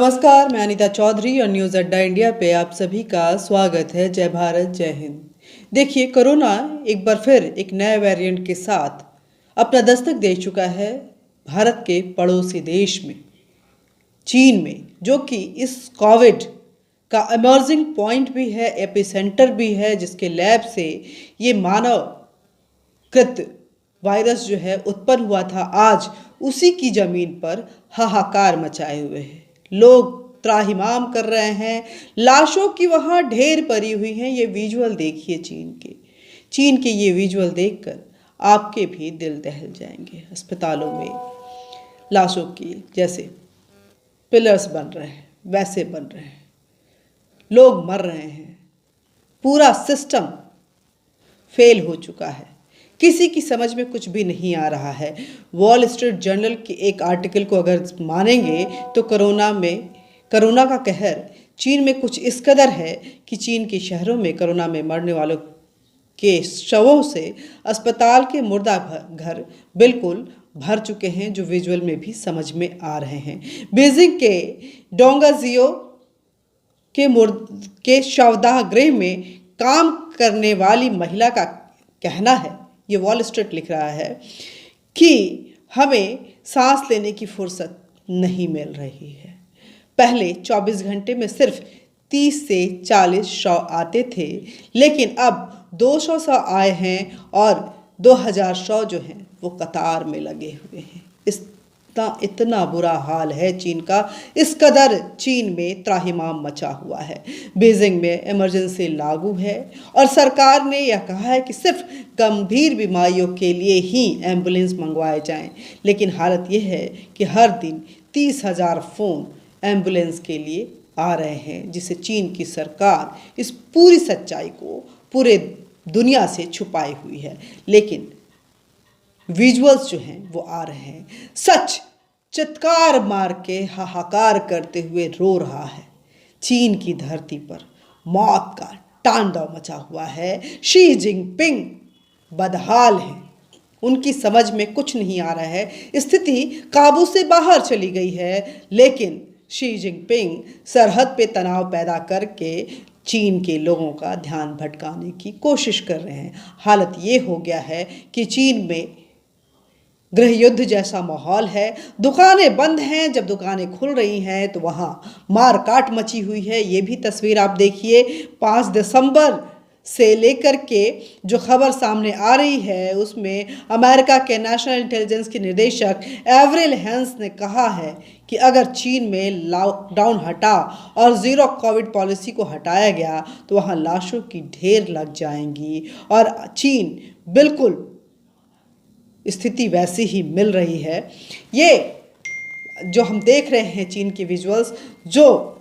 नमस्कार, मैं अनीता चौधरी और न्यूज़ अड्डा इंडिया पे आप सभी का स्वागत है। जय भारत, जय हिंद। देखिए, कोरोना एक बार फिर एक नए वेरिएंट के साथ अपना दस्तक दे चुका है भारत के पड़ोसी देश में, चीन में, जो कि इस कोविड का इमर्जिंग पॉइंट भी है, एपिसेंटर भी है, जिसके लैब से ये मानव कृत वायरस जो है उत्पन्न हुआ था। आज उसी की जमीन पर हाहाकार मचाए हुए है, लोग त्राहिमाम कर रहे हैं, लाशों की वहां ढेर पड़ी हुई हैं। ये विजुअल देखिए चीन के ये विजुअल देखकर आपके भी दिल दहल जाएंगे। अस्पतालों में लाशों की जैसे पिलर्स बन रहे हैं वैसे बन रहे हैं, लोग मर रहे हैं, पूरा सिस्टम फेल हो चुका है, किसी की समझ में कुछ भी नहीं आ रहा है। वॉल स्ट्रीट जर्नल के एक आर्टिकल को अगर मानेंगे तो कोरोना का कहर चीन में कुछ इस कदर है कि चीन के शहरों में कोरोना में मरने वालों के शवों से अस्पताल के मुर्दा घर बिल्कुल भर चुके हैं, जो विजुअल में भी समझ में आ रहे हैं। बीजिंग के डोंगाजियो के शवदाह गृह में काम करने वाली महिला का कहना है, ये वॉल स्ट्रीट लिख रहा है, कि हमें सांस लेने की फुर्सत नहीं मिल रही है। पहले 24 घंटे में सिर्फ 30 से 40 शव आते थे, लेकिन अब 200 शव आए हैं और 2000 शव जो हैं वो कतार में लगे हुए हैं। इतना बुरा हाल है चीन का, इस कदर चीन में त्राहिमाम मचा हुआ है। बीजिंग में इमरजेंसी लागू है और सरकार ने यह कहा है कि सिर्फ गंभीर बीमारियों के लिए ही एम्बुलेंस मंगवाए जाएं, लेकिन हालत यह है कि हर दिन 30,000 फ़ोन एम्बुलेंस के लिए आ रहे हैं, जिसे चीन की सरकार इस पूरी सच्चाई को पूरे दुनिया से छुपाई हुई है। लेकिन विजुअल्स जो हैं वो आ रहे हैं, सच चित्कार मार के हाहाकार करते हुए रो रहा है। चीन की धरती पर मौत का तांडव मचा हुआ है। शी जिनपिंग बदहाल है, उनकी समझ में कुछ नहीं आ रहा है, स्थिति काबू से बाहर चली गई है। लेकिन शी जिनपिंग सरहद पे तनाव पैदा करके चीन के लोगों का ध्यान भटकाने की कोशिश कर रहे हैं। हालत ये हो गया है कि चीन में गृह युद्ध जैसा माहौल है। दुकानें बंद हैं, जब दुकानें खुल रही हैं तो वहाँ मार काट मची हुई है। ये भी तस्वीर आप देखिए, 5 दिसंबर से लेकर के जो खबर सामने आ रही है उसमें अमेरिका के नेशनल इंटेलिजेंस के निदेशक एवरिल हैंस ने कहा है कि अगर चीन में लॉकडाउन हटा और ज़ीरो कोविड पॉलिसी को हटाया गया तो वहाँ लाशों की ढेर लग जाएंगी और चीन बिल्कुल स्थिति वैसी ही मिल रही है। ये जो हम देख रहे हैं चीन के विजुअल्स, जो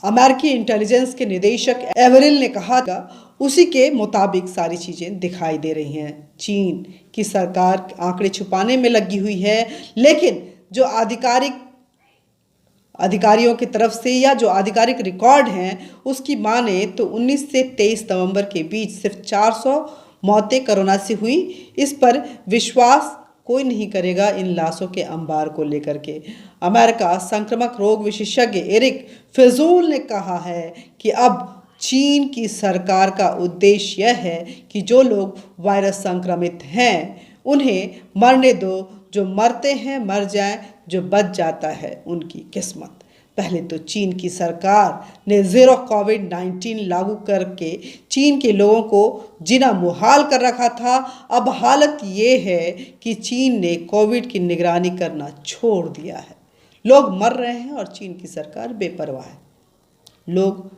अमेरिकी इंटेलिजेंस के निदेशक एवरिल ने कहा था, उसी के मुताबिक सारी चीज़ें दिखाई दे रही हैं। चीन की सरकार आंकड़े छुपाने में लगी हुई है, लेकिन जो अधिकारियों की तरफ से या जो आधिकारिक रिकॉर्ड हैं उसकी माने तो 19 से 23 नवंबर के बीच सिर्फ 400 मौतें कोरोना से हुई। इस पर विश्वास कोई नहीं करेगा इन लाशों के अंबार को लेकर के। अमेरिका संक्रामक रोग विशेषज्ञ एरिक फिजूल ने कहा है कि अब चीन की सरकार का उद्देश्य यह है कि जो लोग वायरस संक्रमित हैं उन्हें मरने दो, जो मरते हैं मर जाएं, जो बच जाता है उनकी किस्मत। पहले तो चीन की सरकार ने ज़ीरो कोविड-19 लागू करके चीन के लोगों को जीना मुहाल कर रखा था। अब हालत ये है कि चीन ने कोविड की निगरानी करना छोड़ दिया है। लोग मर रहे हैं और चीन की सरकार बेपरवाह है। लोग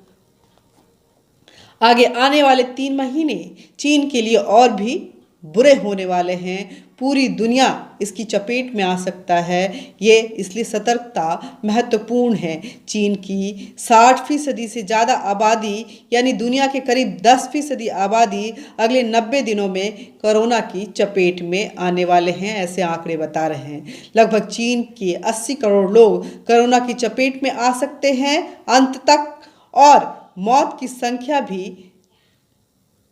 आगे आने वाले 3 महीने चीन के लिए और भी बुरे होने वाले हैं। पूरी दुनिया इसकी चपेट में आ सकता है। ये इसलिए सतर्कता महत्वपूर्ण है। चीन की 60% से ज़्यादा आबादी यानी दुनिया के करीब 10% आबादी अगले 90 दिनों में कोरोना की चपेट में आने वाले हैं, ऐसे आंकड़े बता रहे हैं। लगभग चीन के 80 करोड़ लोग कोरोना की चपेट में आ सकते हैं अंत तक, और मौत की संख्या भी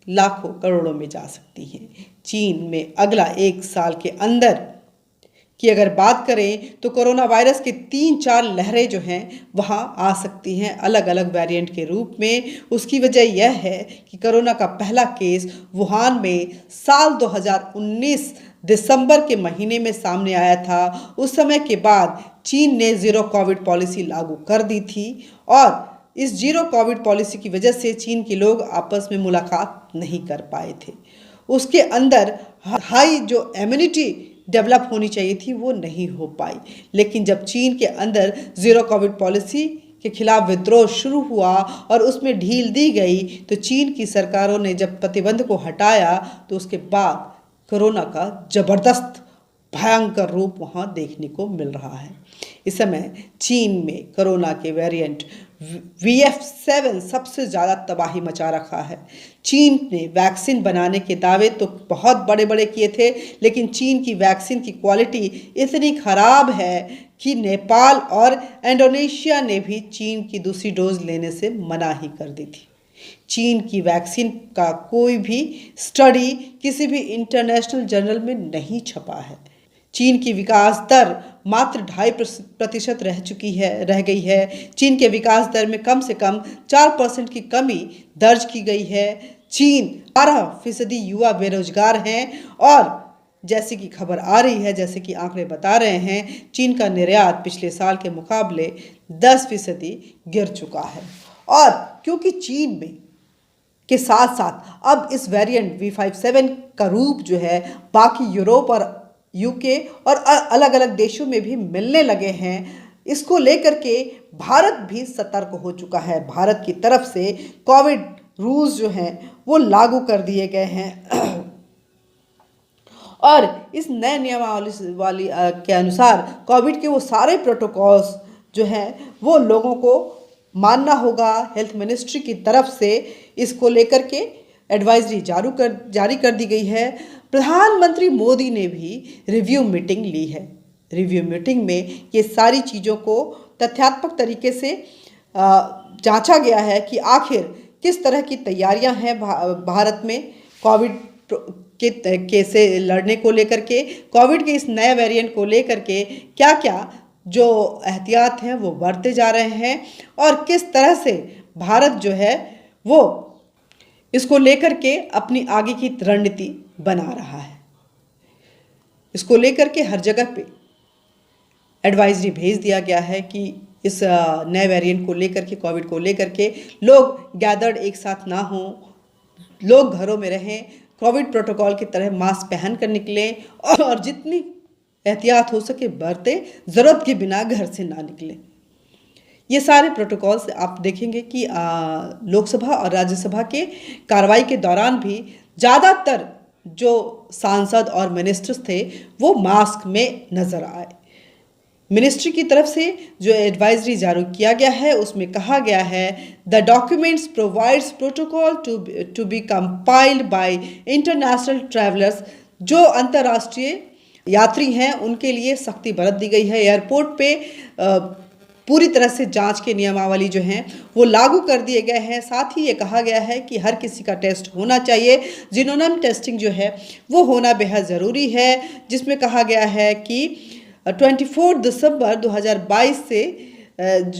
लाखों करोड़ों में जा सकती हैं। चीन में अगला 1 साल के अंदर की अगर बात करें तो कोरोना वायरस की 3-4 लहरें जो हैं वहाँ आ सकती हैं अलग अलग वेरिएंट के रूप में। उसकी वजह यह है कि कोरोना का पहला केस वुहान में साल 2019 दिसंबर के महीने में सामने आया था। उस समय के बाद चीन ने ज़ीरो कोविड पॉलिसी लागू कर दी थी और इस जीरो कोविड पॉलिसी की वजह से चीन के लोग आपस में मुलाकात नहीं कर पाए थे। उसके अंदर हाई जो इम्यूनिटी डेवलप होनी चाहिए थी वो नहीं हो पाई। लेकिन जब चीन के अंदर ज़ीरो कोविड पॉलिसी के खिलाफ विद्रोह शुरू हुआ और उसमें ढील दी गई तो चीन की सरकारों ने जब प्रतिबंध को हटाया तो उसके बाद कोरोना का ज़बरदस्त भयंकर रूप वहाँ देखने को मिल रहा है। इस समय चीन में कोरोना के वेरिएंट VF7 सबसे ज़्यादा तबाही मचा रखा है। चीन ने वैक्सीन बनाने के दावे तो बहुत बड़े बड़े किए थे, लेकिन चीन की वैक्सीन की क्वालिटी इतनी ख़राब है कि नेपाल और इंडोनेशिया ने भी चीन की दूसरी डोज लेने से मना ही कर दी थी। चीन की वैक्सीन का कोई भी स्टडी किसी भी इंटरनेशनल जर्नल में नहीं छपा है। चीन की विकास दर मात्र 2.5% रह गई है। चीन के विकास दर में कम से कम 4% की कमी दर्ज की गई है। चीन 12% युवा बेरोजगार हैं और जैसे कि खबर आ रही है, जैसे कि आंकड़े बता रहे हैं, चीन का निर्यात पिछले साल के मुकाबले 10% गिर चुका है। और क्योंकि चीन में के साथ साथ अब इस वेरिएंट V57 का रूप जो है बाकी यूरोप और यूके और अलग अलग देशों में भी मिलने लगे हैं, इसको लेकर के भारत भी सतर्क हो चुका है। भारत की तरफ से कोविड रूल्स जो हैं वो लागू कर दिए गए हैं और इस नए नियमावली के अनुसार कोविड के वो सारे प्रोटोकॉल्स जो हैं वो लोगों को मानना होगा। हेल्थ मिनिस्ट्री की तरफ से इसको लेकर के एडवाइजरी जारी कर दी गई है। प्रधानमंत्री मोदी ने भी रिव्यू मीटिंग ली है। रिव्यू मीटिंग में ये सारी चीज़ों को तथ्यात्मक तरीके से जांचा गया है कि आखिर किस तरह की तैयारियां हैं भारत में कोविड के से लड़ने को लेकर के, कोविड के इस नए वेरिएंट को लेकर के क्या क्या जो एहतियात हैं वो बरते जा रहे हैं और किस तरह से भारत जो है वो इसको लेकर के अपनी आगे की रणनीति बना रहा है। इसको लेकर के हर जगह पे एडवाइजरी भेज दिया गया है कि इस नए वेरिएंट को लेकर के, कोविड को लेकर के लोग गैदर्ड एक साथ ना हों, लोग घरों में रहें, कोविड प्रोटोकॉल की तरह मास्क पहन कर निकलें और जितनी एहतियात हो सके बरतें, ज़रूरत के बिना घर से ना निकलें। ये सारे प्रोटोकॉल्स आप देखेंगे कि लोकसभा और राज्यसभा के कार्रवाई के दौरान भी ज़्यादातर जो सांसद और मिनिस्टर्स थे वो मास्क में नज़र आए। मिनिस्ट्री की तरफ से जो एडवाइजरी जारी किया गया है उसमें कहा गया है the documents provides protocol to be compiled by international travellers. जो अंतर्राष्ट्रीय यात्री हैं उनके लिए सख्ती बरत दी गई है। एयरपोर्ट पे पूरी तरह से जांच के नियमावली जो हैं वो लागू कर दिए गए हैं। साथ ही ये कहा गया है कि हर किसी का टेस्ट होना चाहिए। जीनोम टेस्टिंग जो है वो होना बेहद ज़रूरी है, जिसमें कहा गया है कि 24 दिसंबर 2022 से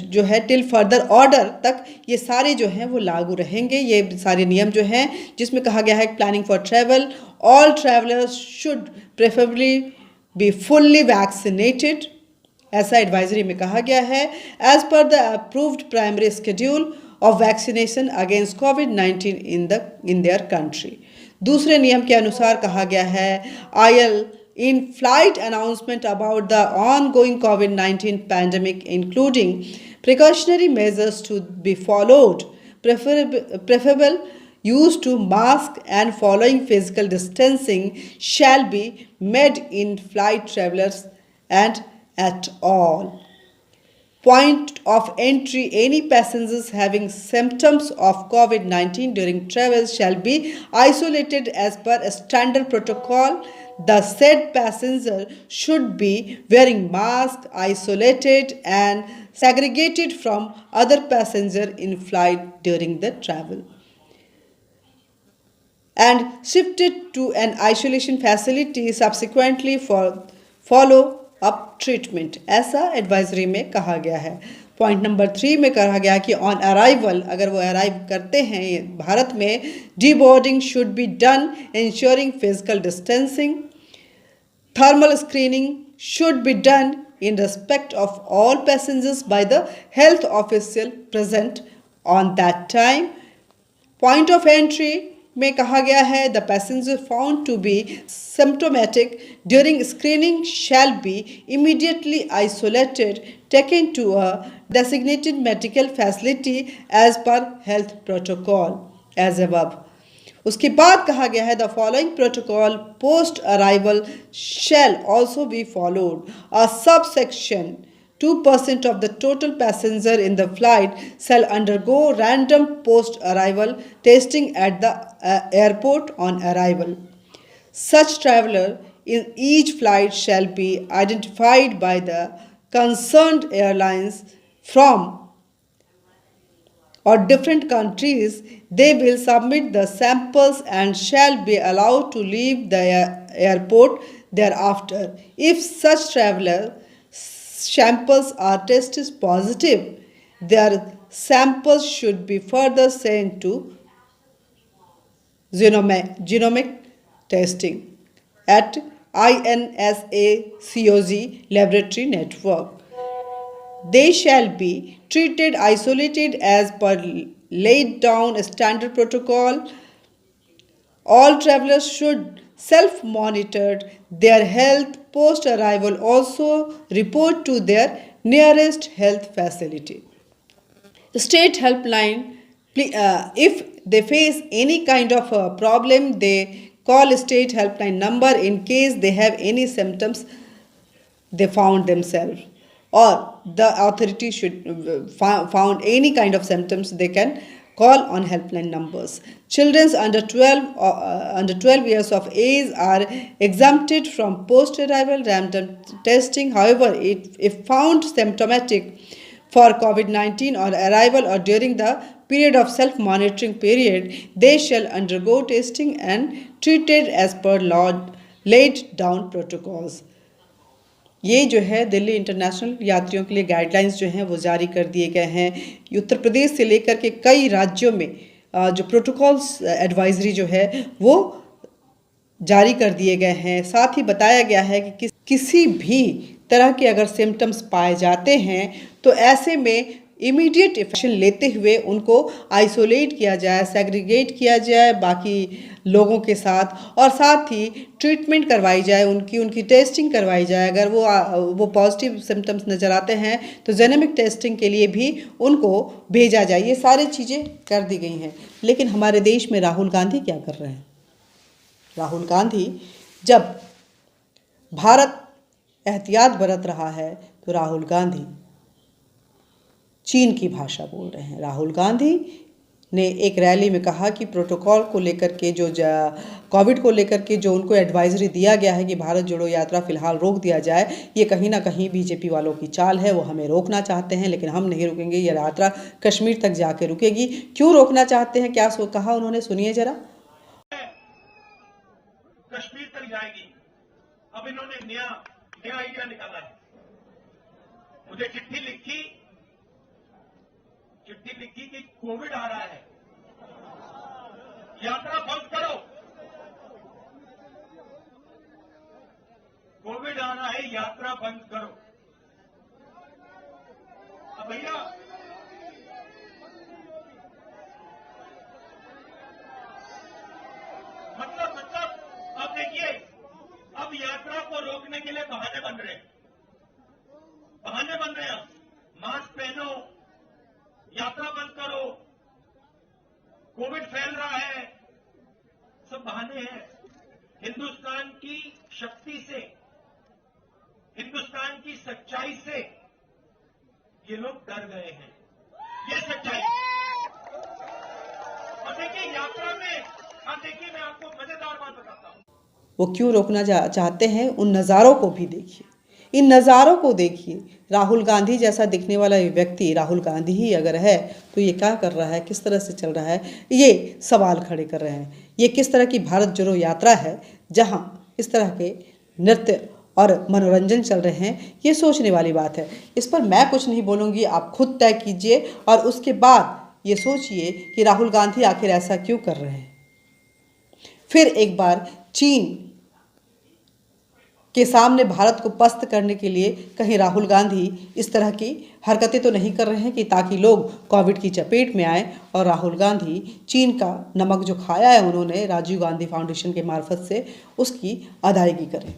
जो है टिल फर्दर ऑर्डर तक ये सारे जो हैं वो लागू रहेंगे। ये सारे नियम जो हैं जिसमें कहा गया है planning for travel, all travellers should preferably be fully vaccinated, ऐसा एडवाइजरी में कहा गया है। As per the approved primary schedule of vaccination against कोविड-19 इन देयर कंट्री। दूसरे नियम के अनुसार कहा गया है आईएल in flight announcement about the ongoing COVID-19 pandemic, including precautionary measures to be followed, preferable use to mask and following physical distancing shall be made in flight travelers and at all point of entry. Any passengers having symptoms of COVID-19 during travel shall be isolated as per a standard protocol. The said passenger should be wearing mask, isolated and segregated from other passenger in flight during the travel, and shifted to an isolation facility subsequently follow up treatment, ऐसा advisory में कहा गया है। Point number 3 में कहा गया कि on arrival, अगर वो अराइव करते हैं भारत में, D boarding should be done ensuring physical distancing, thermal screening should be done in respect of all passengers by the health official present on that time. Point of entry में कहा गया है the passenger found to be symptomatic during screening shall be immediately isolated, taken to a designated medical facility as per health protocol as above. उसके बाद कहा गया है the following protocol post arrival shall also be followed. A subsection 2% of the total passenger in the flight shall undergo random post arrival testing at the airport on arrival. Such traveler in each flight shall be identified by the concerned airlines from or different countries. They will submit the samples and shall be allowed to leave the airport thereafter. If such traveler samples are tested positive, their samples should be further sent to genomic testing at INSA-COG laboratory network. They shall be treated isolated as per laid down standard protocol. All travelers should self-monitor their health post arrival. Also report to their nearest health facility. The state helpline, if they face any kind of a problem, they call state helpline number in case they have any symptoms they found themselves, or the authority should found any kind of symptoms, they can call on helpline numbers. Children under 12 years of age are exempted from post arrival random testing. However, if found symptomatic for COVID-19 on arrival or during the period of self monitoring period, they shall undergo testing and treated as per laid down protocols. ये जो है Delhi international यात्रियों के लिए guidelines जो हैं वो जारी कर दिए गए हैं। उत्तर प्रदेश से लेकर के कई राज्यों में जो प्रोटोकॉल्स एडवाइजरी जो है वो जारी कर दिए गए हैं। साथ ही बताया गया है कि किसी भी तरह के अगर सिम्टम्स पाए जाते हैं तो ऐसे में इमीडिएट एक्शन लेते हुए उनको आइसोलेट किया जाए, सेग्रीगेट किया जाए बाकी लोगों के साथ, और साथ ही ट्रीटमेंट करवाई जाए, उनकी टेस्टिंग करवाई जाए। अगर वो पॉजिटिव सिम्टम्स नज़र आते हैं तो जेनेमिक टेस्टिंग के लिए भी उनको भेजा जाए। ये सारी चीज़ें कर दी गई हैं। लेकिन हमारे देश में राहुल गांधी क्या कर रहे हैं? राहुल गांधी, जब भारत एहतियात बरत रहा है तो राहुल गांधी चीन की भाषा बोल रहे हैं। राहुल गांधी ने एक रैली में कहा कि प्रोटोकॉल को लेकर के जो कोविड को लेकर के जो उनको एडवाइजरी दिया गया है कि भारत जोड़ो यात्रा फिलहाल रोक दिया जाए, ये कहीं ना कहीं बीजेपी वालों की चाल है। वो हमें रोकना चाहते हैं लेकिन हम नहीं रुकेंगे, ये यात्रा कश्मीर तक जाके रुकेगी। क्यों रोकना चाहते हैं, क्या कहा उन्होंने, सुनिए जरा। कश्मीर तक जाएगी। अब इन्होंने नया आइडिया निकाला है। मुझे चिट्ठी लिखी कि कोविड आ रहा है, यात्रा बंद करो। कोविड आ रहा है, यात्रा बंद करो। अब भैया मतलब अब देखिए, अब यात्रा को रोकने के लिए बहाने बन रहे हैं। मास्क पहनो, यात्रा बंद करो, कोविड फैल रहा है, सब बहाने हैं। हिंदुस्तान की शक्ति से, हिंदुस्तान की सच्चाई से ये लोग डर गए हैं। ये सच्चाई। और देखिए यात्रा में, देखिए मैं आपको मजेदार बात बताता हूं। वो क्यों रोकना चाहते हैं, उन नज़ारों को भी देखिए, इन नज़ारों को देखिए। राहुल गांधी जैसा दिखने वाला व्यक्ति राहुल गांधी ही अगर है तो ये क्या कर रहा है, किस तरह से चल रहा है, ये सवाल खड़े कर रहे हैं। ये किस तरह की भारत जोड़ो यात्रा है जहां इस तरह के नृत्य और मनोरंजन चल रहे हैं, ये सोचने वाली बात है। इस पर मैं कुछ नहीं बोलूँगी, आप खुद तय कीजिए और उसके बाद ये सोचिए कि राहुल गांधी आखिर ऐसा क्यों कर रहे हैं। फिर एक बार चीन के सामने भारत को पस्त करने के लिए कहीं राहुल गांधी इस तरह की हरकतें तो नहीं कर रहे हैं कि ताकि लोग कोविड की चपेट में आए और राहुल गांधी चीन का नमक जो खाया है उन्होंने राजीव गांधी फाउंडेशन के मार्फत से, उसकी अदायगी करें।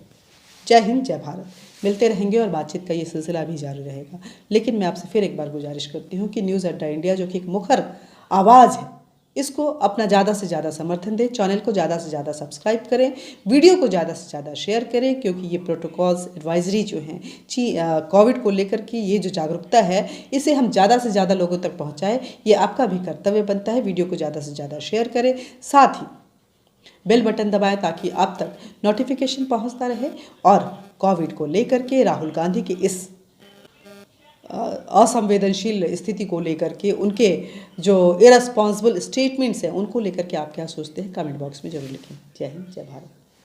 जय हिंद, जय भारत। मिलते रहेंगे और बातचीत का ये सिलसिला भी जारी रहेगा। लेकिन मैं आपसे फिर एक बार गुजारिश करती हूँ कि न्यूज़ अड्डा इंडिया जो कि एक मुखर आवाज़ है, इसको अपना ज़्यादा से ज़्यादा समर्थन दें, चैनल को ज़्यादा से ज़्यादा सब्सक्राइब करें, वीडियो को ज़्यादा से ज़्यादा शेयर करें, क्योंकि ये प्रोटोकॉल्स एडवाइजरी जो हैं कोविड को लेकर की ये जो जागरूकता है, इसे हम ज़्यादा से ज़्यादा लोगों तक पहुँचाएं, ये आपका भी कर्तव्य बनता है। वीडियो को ज़्यादा से ज़्यादा शेयर करें, साथ ही बेल बटन दबाएं ताकि आप तक नोटिफिकेशन पहुंचता रहे और कोविड को लेकर के राहुल गांधी की इस असंवेदनशील स्थिति को लेकर के, उनके जो इररिस्पॉन्सिबल स्टेटमेंट्स हैं, उनको लेकर के आप क्या सोचते हैं, कमेंट बॉक्स में जरूर लिखें। जय हिंद, जय भारत।